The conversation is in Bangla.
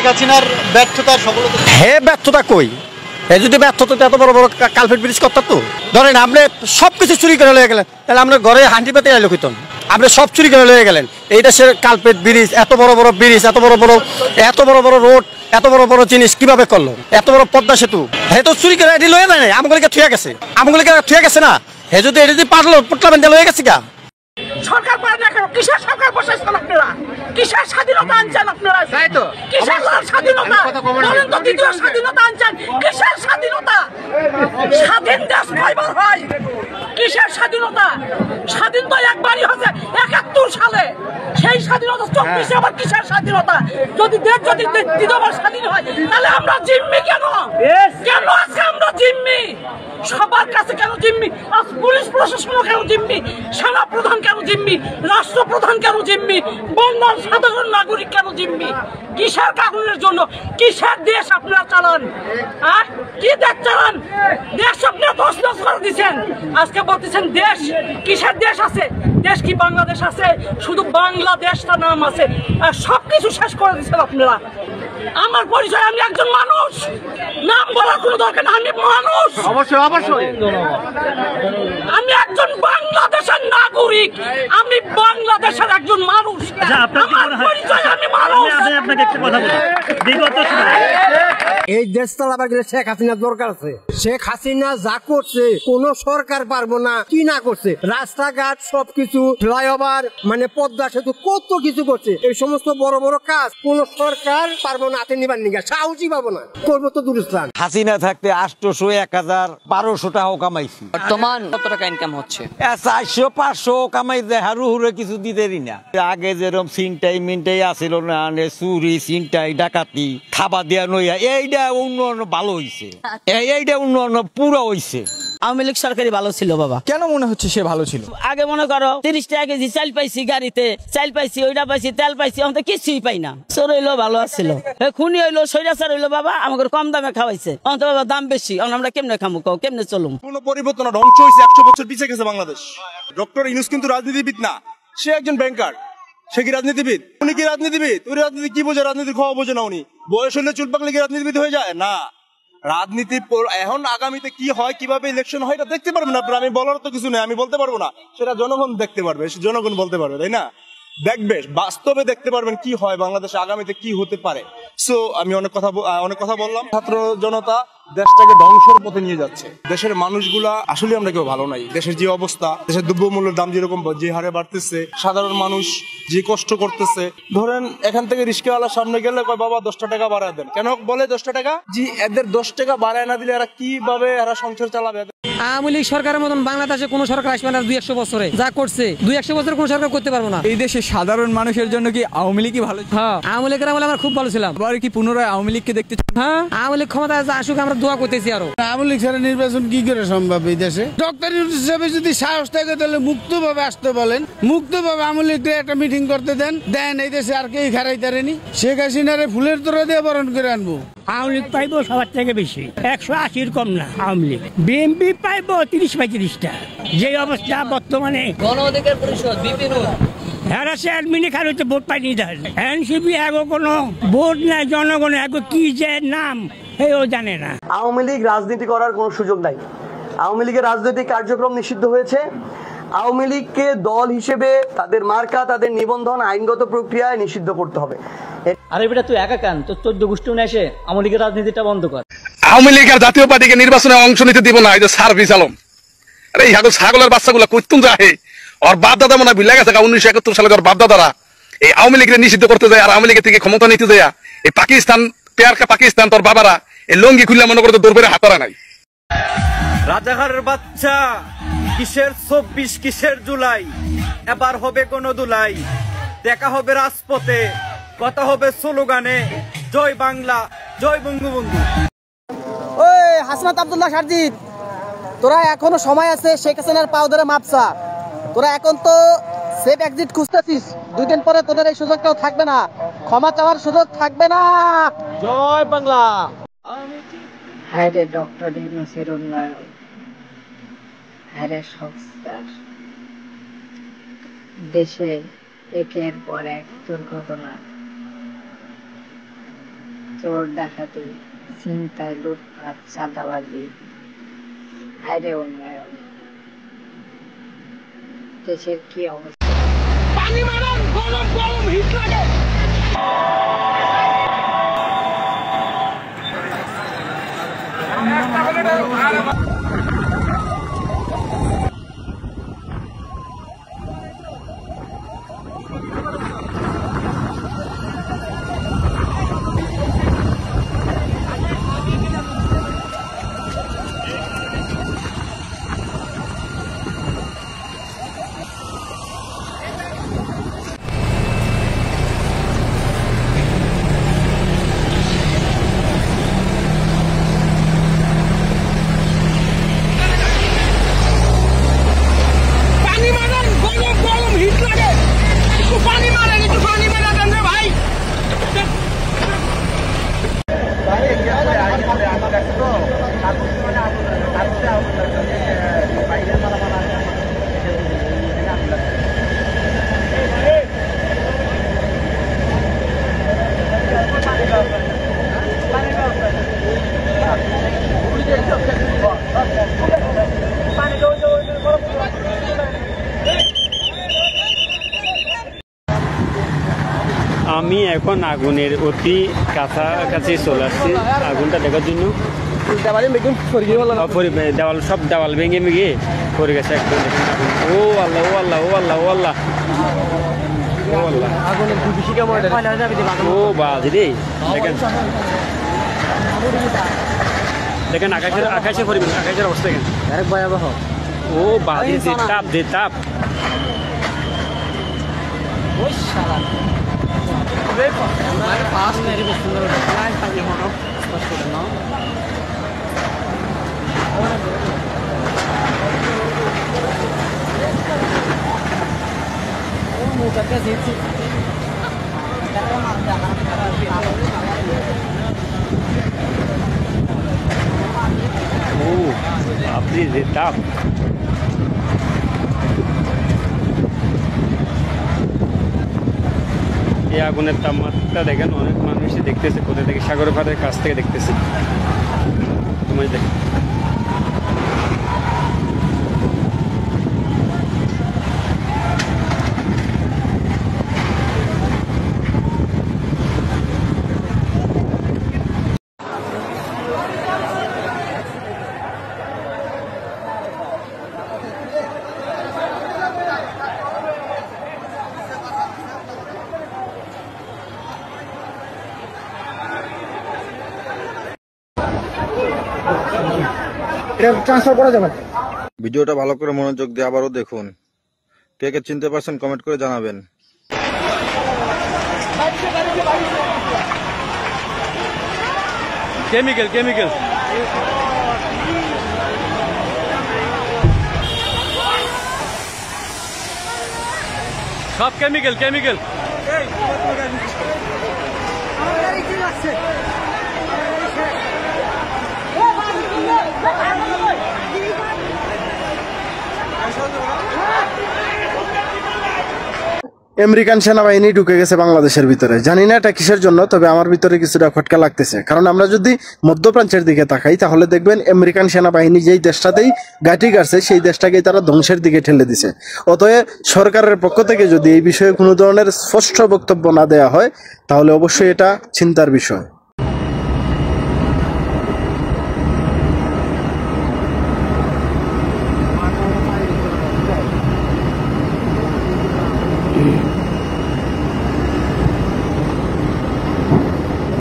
শেখ হাসিনার ব্যর্থতার সফলতা ব্যর্থতা কই যদি ব্যর্থতা এত বড় বড় কালপেট ব্রিজ করতে তো ধরেন আপনি সবকিছু চুরি করে লয়ে গেলেন তাহলে আপনার ঘরে হান্ডি পেতে আইলো কইতেন আপনি সব চুরি করে লয়ে গেলেন এইটা সে কালপেট ব্রিজ এত বড় বড় ব্রিজ এত বড় বড় রোড এত বড় বড় জিনিস কিভাবে করলো এত বড় পদ্মা সেতু তো চুরি করে এটি লয়ে যায় না আমগুলিকে থুয়ে গেছে না যদি এটা যদি পারলো পুটলাবেন লয়ে গেছে গা সরকার পারে না কেন কিসের সরকার বসাইছেন আপনারা কিসের স্বাধীনতা আনছেন আপনারা তাই তো কিসের স্বাধীনতা বলেন তো দ্বিতীয় স্বাধীনতা আনছেন কিসের স্বাধীনতা স্বাধীন দেশ কয়বার হয় কিসের স্বাধীনতা স্বাধীন তো একবারই হয়েছে ৭১ সালে সেই স্বাধীনতা ২৪ আবার কিসের স্বাধীনতা যদি দেশ যদি দ্বিতীয়বার স্বাধীন হয় তাহলে আমরা জিম্মি কেন আজকে আমরা জিম্মি সবার কাছে কেন জিম্মি আজ পুলিশ প্রশাসনও কেন জিম্মি সেনা প্রধান কেন জিম্মি রাষ্ট্রপ্রধান কেন জিম্মি বাংলার সাধারণ নাগরিক কেন জিম্মি কিসের কারণের জন্য কিসের দেশ আপনারা চালান আর কি দেশ চালান দেশ আপনারা দশ করে দিচ্ছেন আজকে বলতেছেন দেশ কিসের দেশ আছে দেশ কি বাংলাদেশ আছে শুধু বাংলাদেশটা নাম আছে আর সবকিছু শেষ করে দিচ্ছেন আপনারা আমার পরিচয় আমি একজন মানুষ নাম বলার কোনো দরকার না আমি মানুষ অবশ্যই আমি একজন বাংলাদেশের নাগরিক আমি বাংলাদেশের একজন মানুষ আমার পরিচয় আমি মানুষ আপনাকে একটা কথা বলি বিগত এই দেশ চালাবার গেলে শেখ হাসিনার দরকার আছে শেখ হাসিনা যা করছে কোন সরকার পারবো না কি না করছে রাস্তাঘাট সবকিছু ফ্লাইওভার মানে পদ্মা সেতু কত কিছু করছে এই সমস্ত বড় বড় কাজ কোন সরকার পারবো না হাতে নিবার নিগা সাহসই পাবো না করবো তো দুরস্থান হাসিনা থাকতে ৮০০ ১০০০ ১২০০ টাকাও কামাইছি বর্তমান কত টাকা ইনকাম হচ্ছে ৪০০ ৫০০ কামাই দেয় হারু হুরে কিছু দিতেই না আগে যেরকম চিন্তাই মিনটাই আসিল না চুরি চিন্তাই ডাকাতি খাবার দেওয়া নইয়া এইটা উন্নয়ন ভালো হয়েছে এইটা উন্নয়ন পুরো হয়েছে আওয়ামী লীগ সরকারি ভালো ছিল বাবা কেন মনে হচ্ছে সে ভালো ছিল আগে মনে করো ৩০ টাকা কেজি চাল পাইছি গাড়িতে চাল পাইছি ওইটা পাইছি তেল পাইছি আমি তো কিছুই পাই না চোর হইলো ভালো আসছিল খুনি হইলো সৈরাচার হইলো বাবা আমাকে কম দামে খাওয়াইছে অন্ত বাবা দাম বেশি আমরা কেমনে খামু কেমনে চলুম কোন পরিবর্তন ধ্বংস হয়েছে ১০০ বছর পিছিয়ে গেছে বাংলাদেশ ডক্টর ইউনূস কিন্তু রাজনীতিবিদ না সে একজন ব্যাংকার সে কি রাজনীতিবিদ উনি কি রাজনীতিবিদ উনি রাজনীতি কি বোঝে রাজনীতির খাওয়া বোঝে না উনি বয়স হলে চুল পাকলে কি রাজনীতিবিদ হয়ে যায় না রাজনীতি এখন আগামীতে কি হয় কিভাবে ইলেকশন হয় এটা দেখতে পারবেন আপনারা আমি বলার তো কিছু নেই আমি বলতে পারবো না সেটা জনগণ দেখতে পারবে জনগণ বলতে পারবে তাই না দেখবে বাস্তবে দেখতে পারবেন কি হয় বাংলাদেশে আগামীতে কি হতে পারে সো আমি অনেক কথা বললাম ছাত্র জনতা দেশটাকে ধ্বংসের পথে নিয়ে যাচ্ছে দেশের মানুষগুলা আসলে আমরা কেউ ভালো নাই দেশের যে অবস্থা দেশের দ্রব্যমূল্যের দাম যেরকম যে হারে বাড়তেছে সাধারণ মানুষ যে কষ্ট করতেছে ধরেন এখান থেকে রিস্কাওয়ালার সামনে গেলে কয় বাবা ১০ টাকা বাড়ায় দেন কেন বলে ১০ টাকা জি এদের ১০ টাকা বাড়ায় না দিলে এরা কিভাবে এরা সংসার চালাবে আওয়ামী লীগ সরকারের মতন বাংলাদেশে কোন সরকার আসবে না ২০০ বছরে যা করছে ২০০ বছর কোন সরকার করতে পারবো না এই দেশে সাধারণ মানুষের জন্য কি আওয়ামী লীগই ভালো হ্যাঁ আওয়ামী লীগের আমলে আমরা খুব ভালো ছিলাম আবার কি পুনরায় আওয়ামী লীগকে দেখতে হ্যাঁ আওয়ামী লীগ ক্ষমতায় আসুক আমরা দোয়া করতেছি আরো আওয়ামী লীগ ছাড়া নির্বাচন কি করে সম্ভব এই দেশে ডক্টর ইউনূস হিসেবে যদি সাহস থাকে তাহলে মুক্তভাবে আসতে বলেন মুক্তভাবে আওয়ামী লীগকে একটা মিটিং করতে দেন এই দেশে আর কেউ খারাইতে পারেনি শেখ হাসিনারে ফুলের তোরা দিয়ে বরণ করে আনবো আওয়ামী লীগ পাইবো সবার থেকে বেশি ১৮০ কম না আওয়ামী লীগ বিএনপি পাইবো ৩০-৩৫টা যে অবস্থা বর্তমানে গণ অধিকার পরিষদ বিপিনুর ভোট পাইনি এনসিপি এগো কোনো ভোট নাই জনগণ এগো কি যে নাম এও জানে না আওয়ামী লীগ রাজনীতি করার কোনো সুযোগ নাই আওয়ামী লীগের রাজনৈতিক কার্যক্রম নিষিদ্ধ হয়েছে আওয়ামী লীগকে দল হিসেবে তাদের মার্কা তাদের নিবন্ধন আইনগত প্রক্রিয়ায় নিষিদ্ধ করতে হবে আরে বেটা তুই একা কান তোর ১৪ গোষ্ঠী এসে আওয়ামী লীগের রাজনীতিটা বন্ধ কর আওয়ামী লীগ আর জাতীয় পার্টিকে নির্বাচনে অংশ নিতে দিব না এই যে সার্ভিস আলম আরে এই ছাগলের বাচ্চাগুলা কইতুন যায় ওর বাপ দাদা মনে বিলে গেছে ১৯৭১ সালে ওর বাপ দাদারা এই আওয়ামী লীগকে নিষিদ্ধ করতে যায় আর আওয়ামী লীগের থেকে ক্ষমতা নিতে যায় এই পাকিস্তান পেয়ারকা পাকিস্তান তোর বাবারা এই লঙ্গি খুললে মনে করতে দৌড় বেড়ে হাতারা নাই রাজাঘাটের বাচ্চা কিসের ২৪ কিসের জুলাই এবার হবে কোন দুলাই দেখা হবে রাজপথে কথা হবে স্লোগানে জয় বাংলা জয় বঙ্গবন্ধু ওই হাসনাত আব্দুল্লাহ সারজিৎ তোরা এখনো সময় আছে শেখ হাসিনার পাও ধরে মাপসা তোরা এখন তো সেফ এক্সিট খুঁজতেছিস ২ দিন পরে তোদের এই সুযোগটাও থাকবে না ক্ষমা চাওয়ার সুযোগ থাকবে না জয় বাংলা হায়রে ডক্টর ইউনূসের উন্নয়ন হায়রে সংস্কার দেশে একের পর এক দুর্ঘটনা চোর ডাকাতি ছিনতাই লুটপাট চাঁদাবাজি হায়রে উন্নয়ন দেশের কি অবস্থা পানি মারেন গরম গরম হিট লাগে আমি এখন আগুনের অতি কাছাকাছি চলে আসছি আগুনটা দেখার জন্য দেওয়াল সব দেওয়াল ভেঙে ভেঙে পড়ে গেছে একদম ও আল্লাহ ও আল্লাহ ও আল্লাহ ও আল্লাহ ও আল্লাহ ও বাজ রে দেখেন দেখেন আকাশের পরিবেশ আকাশের অবস্থা দেখেন আরেক ভয়াবহ ও বাজ যে তাপ যে তাপ আপনি যে তাপ এই আগুনের তাপমাত্রা দেখেন অনেক মানুষই দেখতেছে কোথা থেকে সাগর পাড়ের কাছ থেকে দেখতেছে তোমার দেখেন ট্রান্সফার করা যাবে ভিডিওটা ভালো করে মনোযোগ দিয়ে আবারও দেখুন কে কে চিনতে পারছেন কমেন্ট করে জানাবেন কেমিক্যাল কেমিক্যাল সব কেমিক্যাল কেমিক্যাল আমেরিকান সেনাবাহিনী ঢুকে গেছে বাংলাদেশের ভিতরে জানি না এটা কিসের জন্য তবে আমার ভিতরে কিছুটা খটকা লাগতেছে কারণ আমরা যদি মধ্যপ্রাচ্যের দিকে তাকাই তাহলে দেখবেন আমেরিকান সেনাবাহিনী যেই দেশটাতেই গাঁটি গাড়ছে সেই দেশটাকেই তারা ধ্বংসের দিকে ঠেলে দিছে অতএব সরকারের পক্ষ থেকে যদি এই বিষয়ে কোনো ধরনের স্পষ্ট বক্তব্য না দেওয়া হয় তাহলে অবশ্যই এটা চিন্তার বিষয়